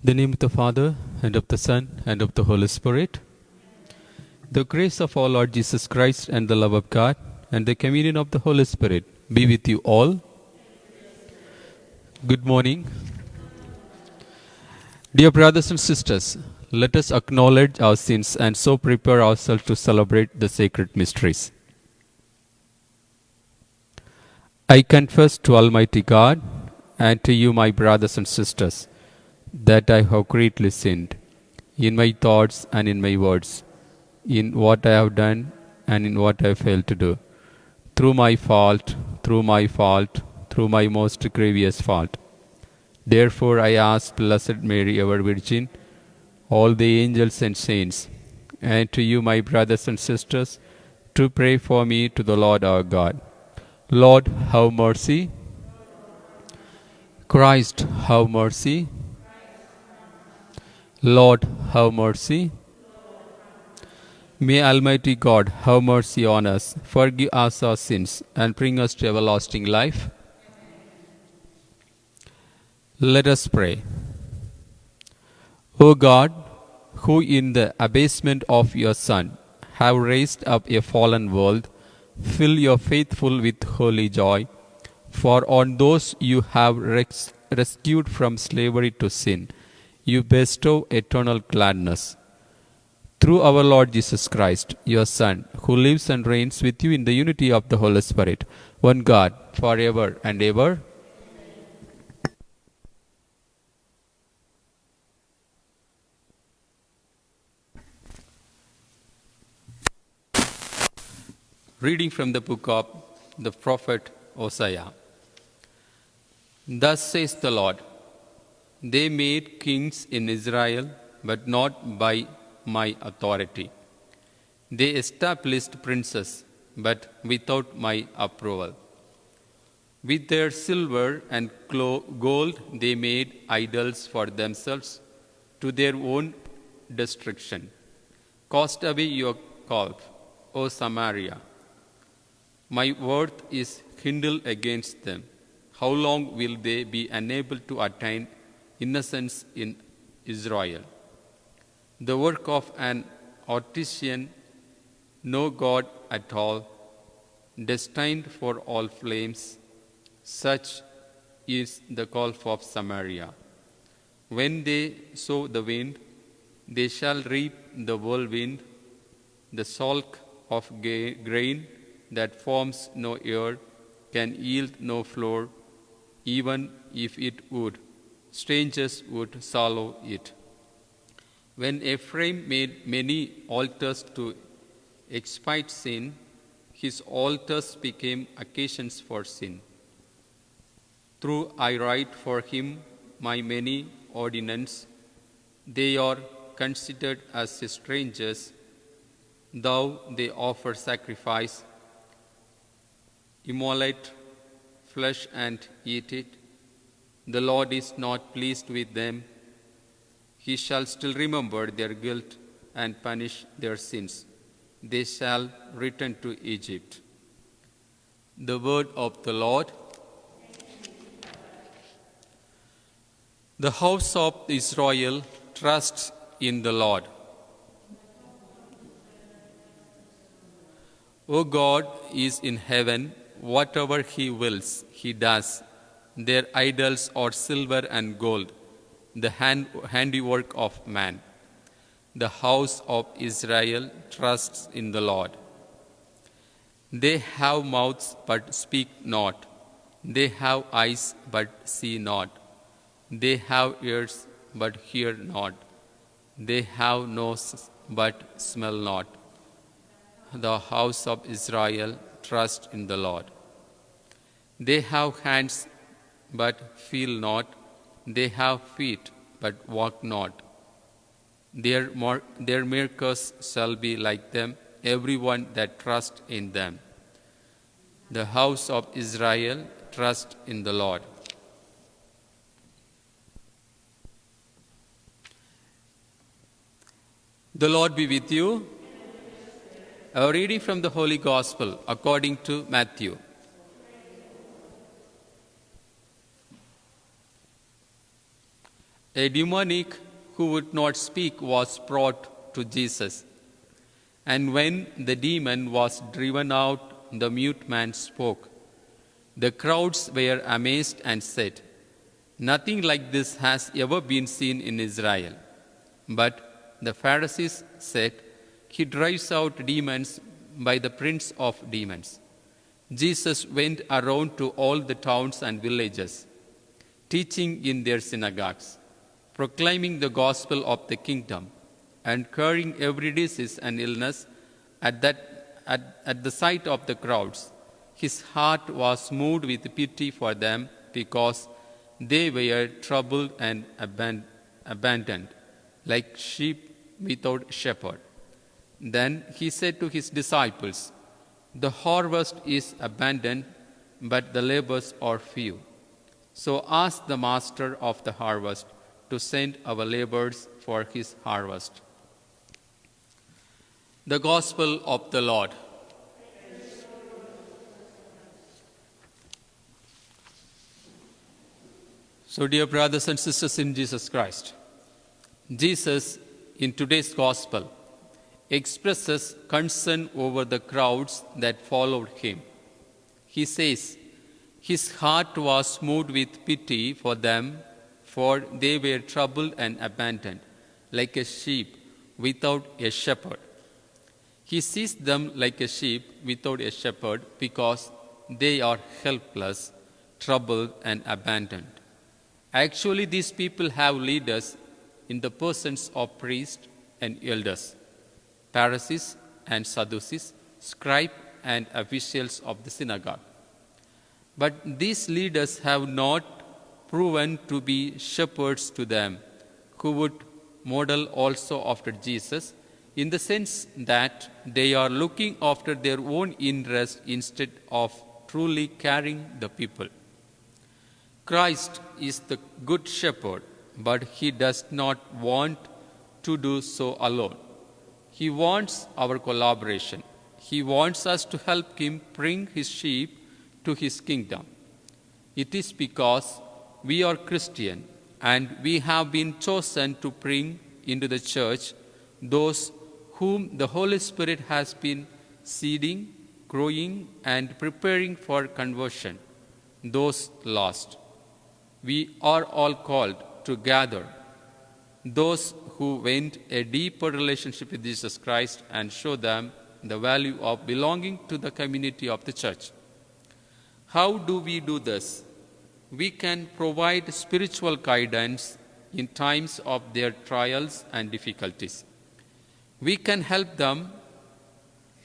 In the name of the Father, and of the Son, and of the Holy Spirit. The grace of our Lord Jesus Christ, and the love of God, and the communion of the Holy Spirit be with you all. Good morning. Dear brothers and sisters, let us acknowledge our sins and so prepare ourselves to celebrate the sacred mysteries. I confess to Almighty God and to you, my brothers and sisters, that I have greatly sinned in my thoughts and in my words, in what I have done and in what I failed to do, through my fault, through my most grievous fault. Therefore I ask Blessed Mary, ever Virgin, all the angels and saints, and to you, my brothers and sisters, to pray for me to the Lord our God. Lord, have mercy. Christ, have mercy. Lord, have mercy. May Almighty God have mercy on us, forgive us our sins, and bring us to everlasting life. Let us pray. O God, who in the abasement of your Son have raised up a fallen world, fill your faithful with holy joy. For on those you have rescued from slavery to sin, you bestow eternal gladness. Through our Lord Jesus Christ, your Son, who lives and reigns with you in the unity of the Holy Spirit, one God, forever and ever. Reading from the book of the prophet Hosea. Thus says the Lord, they made kings in Israel, but not by my authority. They established princes, but without my approval. With their silver and gold they made idols for themselves to their own destruction. Cast away your calf, O Samaria. My wrath is kindled against them. How long will they be unable to attain innocence in Israel? The work of an artisan, no God at all, destined for all flames, such is the gulf of Samaria. When they sow the wind, they shall reap the whirlwind, the stalk of grain that forms no ear, can yield no flour, even if it would, strangers would swallow it. When Ephraim made many altars to expiate sin, his altars became occasions for sin. Through I write for him my many ordinances, they are considered as strangers, though they offer sacrifice, immolate flesh and eat it. The Lord is not pleased with them. He shall still remember their guilt and punish their sins. They shall return to Egypt. The word of the Lord. The house of Israel trusts in the Lord. O God is in heaven, whatever he wills, he does. Their idols are silver and gold, the handiwork of man. The house of Israel trusts in the Lord. They have mouths but speak not. They have eyes but see not. They have ears but hear not. They have noses but smell not. The house of Israel trusts in the Lord. They have hands but feel not. They have feet but walk not. Their makers shall be like them, everyone that trusts in them. The house of Israel trusts in the Lord. The Lord be with you. A reading from the Holy Gospel according to Matthew. A demoniac who would not speak was brought to Jesus. And when the demon was driven out, the mute man spoke. The crowds were amazed and said, "Nothing like this has ever been seen in Israel." But the Pharisees said, "He drives out demons by the prince of demons." Jesus went around to all the towns and villages, teaching in their synagogues, proclaiming the gospel of the kingdom, and curing every disease and illness. At the sight of the crowds, his heart was moved with pity for them because they were troubled and abandoned, like sheep without shepherd. Then he said to his disciples, "The harvest is abundant, but the laborers are few. So ask the master of the harvest to send our laborers for his harvest." The Gospel of the Lord. So, dear brothers and sisters in Jesus Christ, Jesus, in today's Gospel, expresses concern over the crowds that followed him. He says, his heart was moved with pity for them, for they were troubled and abandoned, like a sheep without a shepherd. He sees them like a sheep without a shepherd because they are helpless, troubled, and abandoned. Actually, these people have leaders in the persons of priests and elders, Pharisees and Sadducees, scribes and officials of the synagogue. But these leaders have not proven to be shepherds to them, who would model also after Jesus, in the sense that they are looking after their own interest instead of truly caring the people. Christ is the good shepherd, but he does not want to do so alone. He wants our collaboration. He wants us to help him bring his sheep to his kingdom. It is because we are Christian and we have been chosen to bring into the church those whom the Holy Spirit has been seeding, growing, and preparing for conversion, those lost. We are all called to gather those who want a deeper relationship with Jesus Christ and show them the value of belonging to the community of the church. How do we do this? We can provide spiritual guidance in times of their trials and difficulties. We can help them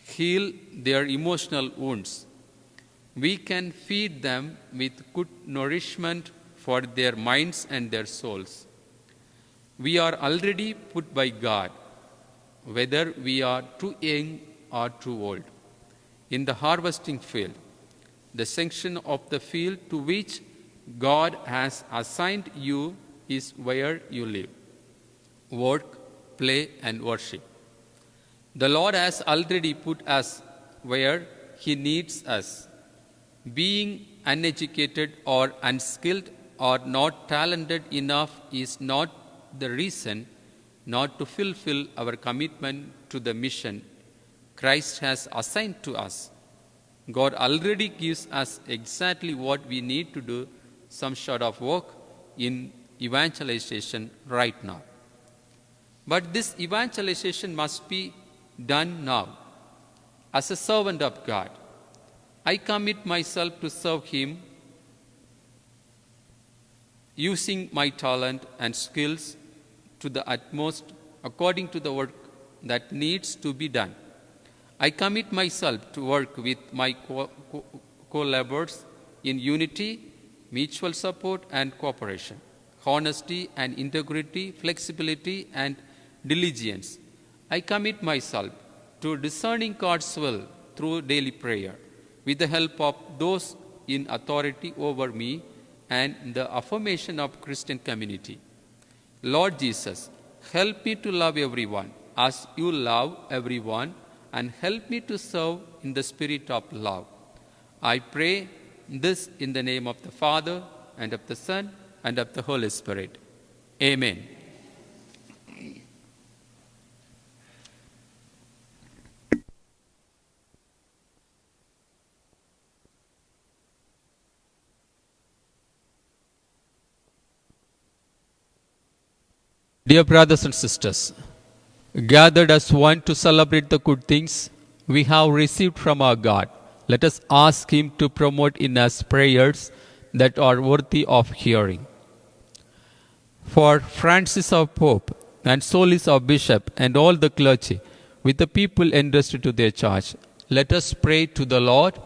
heal their emotional wounds. We can feed them with good nourishment for their minds and their souls. We are already put by God, whether we are too young or too old, in the harvesting field, the section of the field to which God has assigned you is where you live, work, play, and worship. The Lord has already put us where He needs us. Being uneducated or unskilled or not talented enough is not the reason not to fulfill our commitment to the mission Christ has assigned to us. God already gives us exactly what we need to do some sort of work in evangelization right now. But this evangelization must be done now. As a servant of God, I commit myself to serve Him using my talent and skills to the utmost according to the work that needs to be done. I commit myself to work with my co-laborers in unity, mutual support and cooperation, honesty and integrity, flexibility and diligence. I commit myself to discerning God's will through daily prayer with the help of those in authority over me and the affirmation of Christian community. Lord Jesus, help me to love everyone as you love everyone and help me to serve in the spirit of love. I pray this in the name of the Father and of the Son and of the Holy Spirit. Amen. Dear brothers and sisters, gathered as one to celebrate the good things we have received from our God, let us ask Him to promote in us prayers that are worthy of hearing. For Francis our Pope, and Solis our Bishop, and all the clergy, with the people entrusted to their charge, let us pray to the Lord.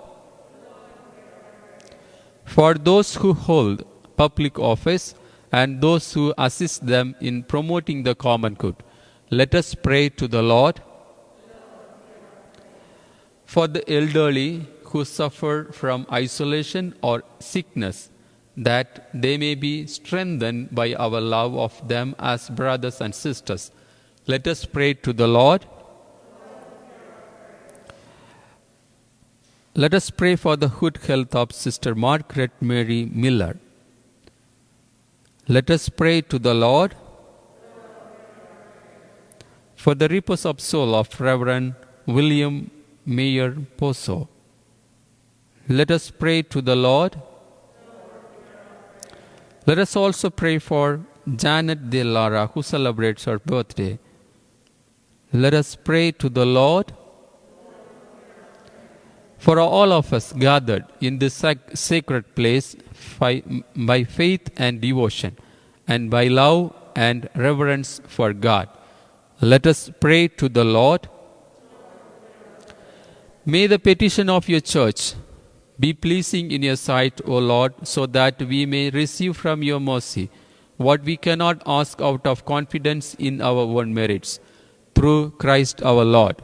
For those who hold public office and those who assist them in promoting the common good, let us pray to the Lord. For the elderly who suffer from isolation or sickness, that they may be strengthened by our love of them as brothers and sisters, let us pray to the Lord. Let us pray for the good health of Sister Margaret Mary Miller. Let us pray to the Lord. For the repose of soul of Reverend William Mayer Poso, let us pray to the Lord. Let us also pray for Janet De Lara, who celebrates her birthday. Let us pray to the Lord. For all of us gathered in this sacred place by faith and devotion, and by love and reverence for God, let us pray to the Lord. May the petition of your church be pleasing in your sight, O Lord, so that we may receive from your mercy what we cannot ask out of confidence in our own merits, through Christ our Lord.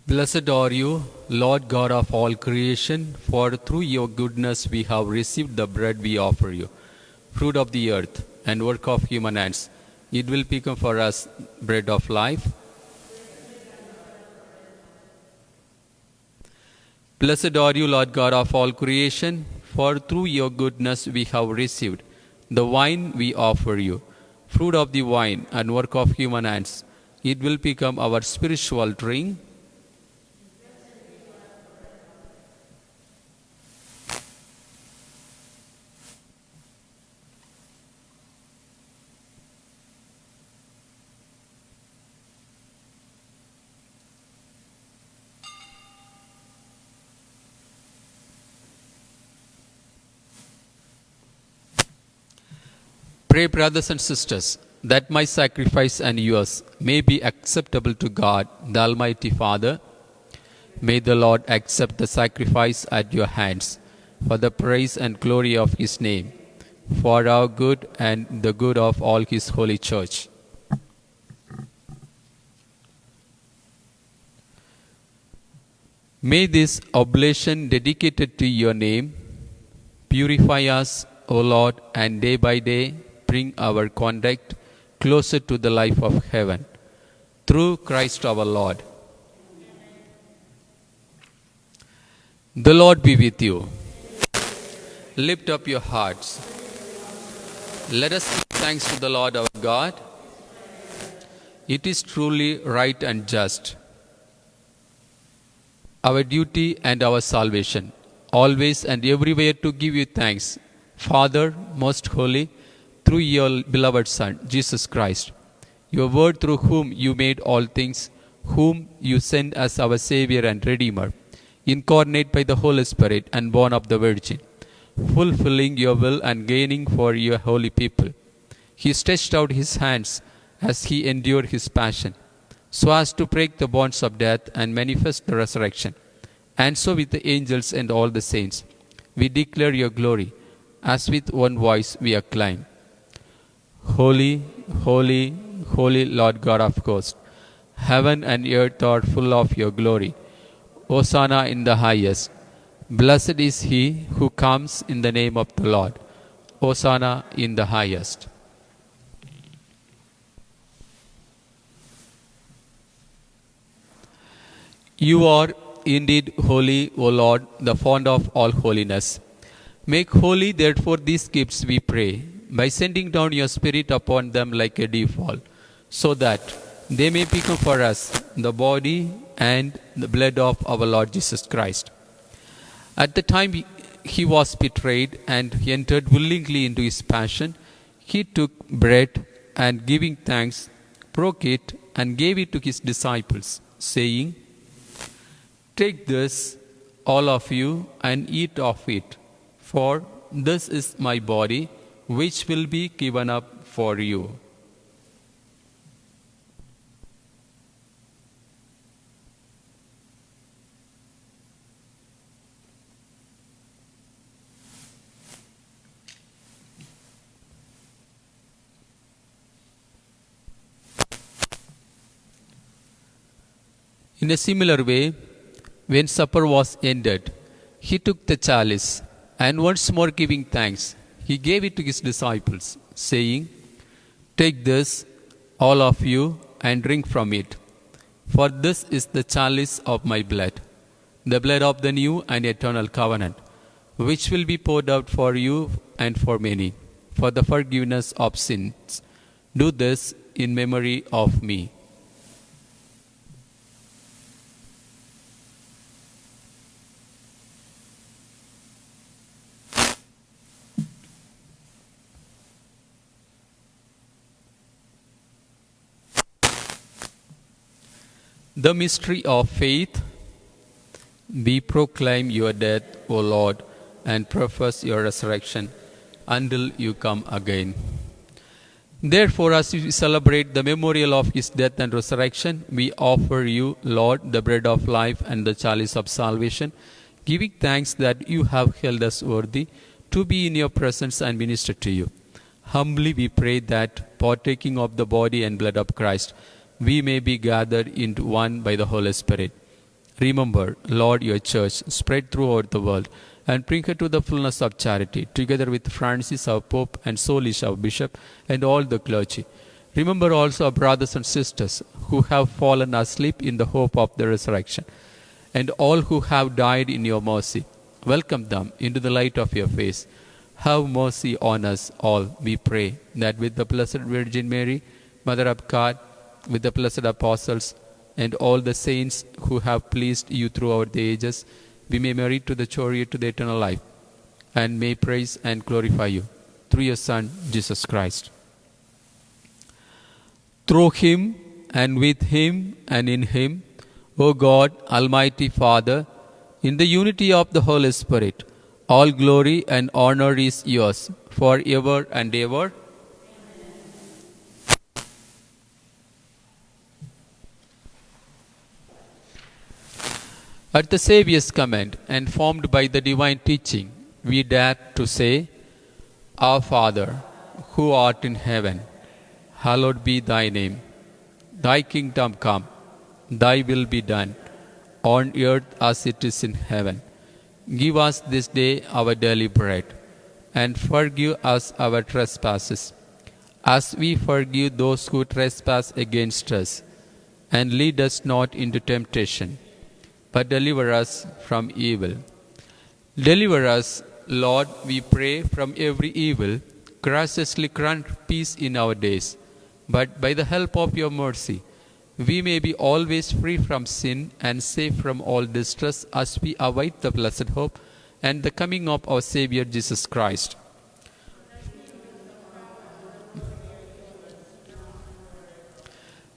Blessed are you, Lord God of all creation, for through your goodness we have received the bread we offer you, fruit of the earth and work of human hands. It will become for us bread of life. Blessed are you, Lord God of all creation, for through your goodness we have received the wine we offer you, fruit of the vine and work of human hands. It will become our spiritual drink. Pray, brothers and sisters, that my sacrifice and yours may be acceptable to God, the Almighty Father. May the Lord accept the sacrifice at your hands for the praise and glory of His name, for our good and the good of all His holy church. May this oblation dedicated to your name purify us, O Lord, and day by day bring our conduct closer to the life of heaven. Through Christ our Lord. The Lord be with you. Lift up your hearts. Let us give thanks to the Lord our God. It is truly right and just. our duty and our salvation, always and everywhere to give you thanks, Father, most holy, through your beloved Son, Jesus Christ, your word through whom you made all things, whom you sent as our Savior and Redeemer, incarnate by the Holy Spirit and born of the Virgin, fulfilling your will and gaining for your holy people. He stretched out his hands as he endured his passion, so as to break the bonds of death and manifest the resurrection. And so with the angels and all the saints, we declare your glory, as with one voice we acclaim, Holy, holy, holy Lord God of hosts, heaven and earth are full of your glory. Hosanna in the highest. Blessed is he who comes in the name of the Lord. Hosanna in the highest. You are indeed holy, O Lord, the fount of all holiness. Make holy, therefore, these gifts, we pray, by sending down your Spirit upon them like a dewfall, so that they may become for us the body and the blood of our Lord Jesus Christ. At the time he was betrayed and he entered willingly into his passion, he took bread and giving thanks, broke it and gave it to his disciples, saying, Take this, all of you, and eat of it, for this is my body, which will be given up for you. In a similar way, when supper was ended, he took the chalice, and once more giving thanks, he gave it to his disciples, saying, Take this, all of you, and drink from it, for this is the chalice of my blood, the blood of the new and eternal covenant, which will be poured out for you and for many, for the forgiveness of sins. Do this in memory of me. The mystery of faith. We proclaim your death, O Lord, and profess your resurrection until you come again. Therefore, as we celebrate the memorial of his death and resurrection, we offer you, Lord, the bread of life and the chalice of salvation, giving thanks that you have held us worthy to be in your presence and minister to you. Humbly we pray that, partaking of the body and blood of Christ, we may be gathered into one by the Holy Spirit. Remember, Lord, your church spread throughout the world and bring her to the fullness of charity, together with Francis, our Pope, and Solis, our Bishop, and all the clergy. Remember also our brothers and sisters who have fallen asleep in the hope of the resurrection, and all who have died in your mercy. Welcome them into the light of your face. Have mercy on us all, we pray, that with the Blessed Virgin Mary, Mother of God, with the blessed apostles and all the saints who have pleased you throughout the ages, we may merit to the chariot to the eternal life, and may praise and glorify you through your Son, Jesus Christ. Through him, and with him, and in him, O God, Almighty Father, in the unity of the Holy Spirit, all glory and honor is yours, forever and ever. At the Saviour's command, and formed by the divine teaching, we dare to say, Our Father, who art in heaven, hallowed be thy name. Thy kingdom come, thy will be done, on earth as it is in heaven. Give us this day our daily bread, and forgive us our trespasses, as we forgive those who trespass against us. And lead us not into temptation, but deliver us from evil. Deliver us, Lord, we pray, from every evil. Graciously grant peace in our days, but by the help of your mercy, we may be always free from sin and safe from all distress as we await the blessed hope and the coming of our Savior Jesus Christ.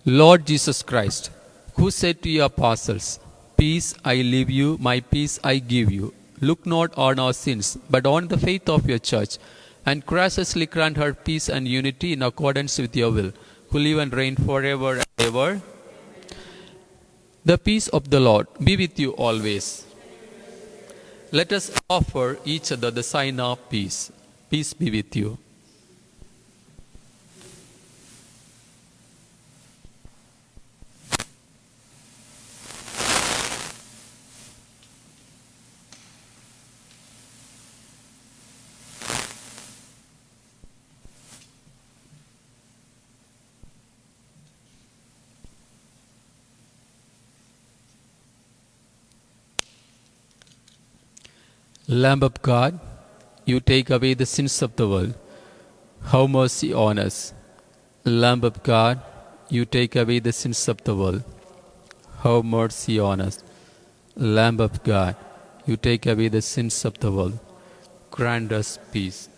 Lord Jesus Christ, who said to your apostles, "Peace I leave you, my peace I give you," look not on our sins, but on the faith of your church, and graciously grant her peace and unity in accordance with your will, who live and reign forever and ever. The peace of the Lord be with you always. Let us offer each other the sign of peace. Peace be with you. Lamb of God, you take away the sins of the world. Have mercy on us. Lamb of God, you take away the sins of the world. Have mercy on us. Lamb of God, you take away the sins of the world. Grant us peace.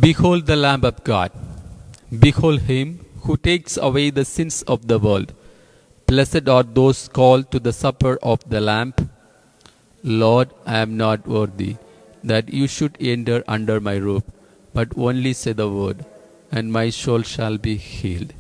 Behold the Lamb of God. Behold him who takes away the sins of the world. Blessed are those called to the supper of the Lamb. Lord, I am not worthy that you should enter under my roof, but only say the word, and my soul shall be healed.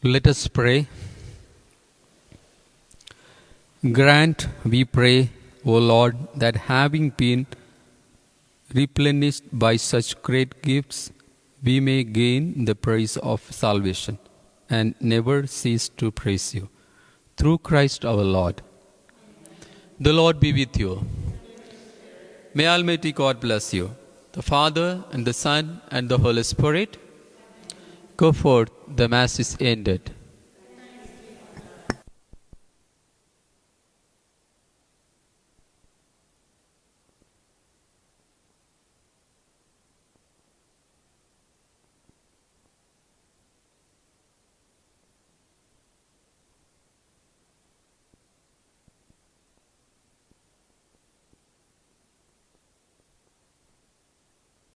Let us pray. Grant, we pray, O Lord, that having been replenished by such great gifts, we may gain the praise of salvation and never cease to praise you. Through Christ our Lord. The Lord be with you. May Almighty God bless you, the Father and the Son and the Holy Spirit. Go forth, the Mass is ended.